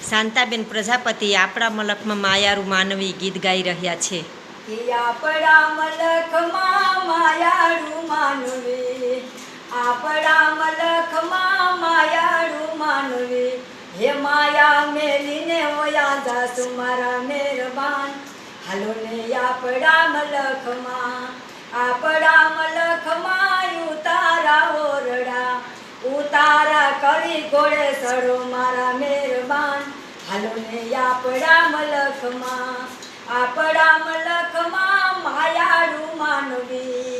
શાંતાબેન પ્રજાપતિ આપણા મલકમાં માયારું માનવી ગીત ગાઈ રહ્યા છે. આપણા મલકમાં માયારું માનવી, આપણા મલકમાં માયારું માનવી, હે માયા મેલીને વયા જાસુ મારા મહેરબાન. હાલો ને આપણા મલકમાં, આપણા મલકમાં ઉતારા ઓરડા, ઉતારા કરી ઘોડે સડો મારા મહેરબાન. હાલો ને આપણા મલકમાં, આપણા મલકમાં માયારું માનવી,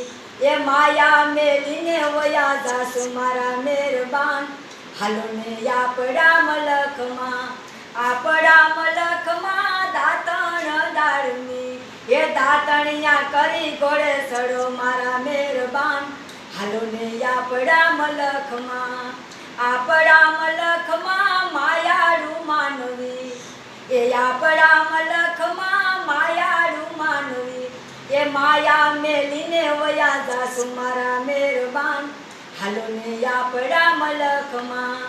એ માયા મેલીને વયા જાસુ મારા મહેરબાન. હાલો ને આપણા મલકમાં, આપણા મલકમાં દાતણ દાળની, એ દાતણિયા કરી ઘોડે સડો મારા મહેરબાન. હાલો ને આપણા મલકમાં, આપણા મલકમાં માયારું માનવી, એ આપણા મલકમાં માયારું માનવી, એ માયા મેલીને વયા જાસુ મારા મહેરબાન. હાલો ને આપણા મલકમાં,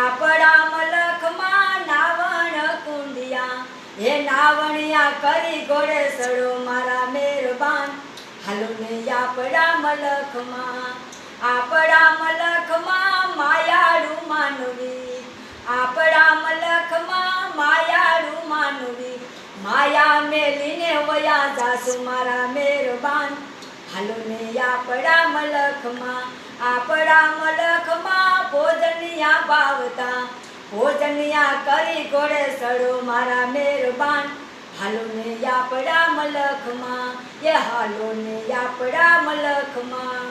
આપણા મલકમાં નાવણ કુંડિયા, હે નાવણિયા કરી ઘોડે સડો મારા મહેરબાન. હાલો ને આપણા મલકમાં, આપણા મલકમાં માયારું માનવી, આપણા મલકમાં માયારું માનવી, માયા મેલીને વયા જાસુ મારા મહેરબાન. હાલો ને આપણા મલકમાં, આપણા મલકમાં ભોજનિયા ભાવતા, ભોજનિયા કરી ઘોડે સડો મારા મહેરબાન. હાલો ને આપણા મલકમાં, એ હાલો ને આપણા મલકમાં.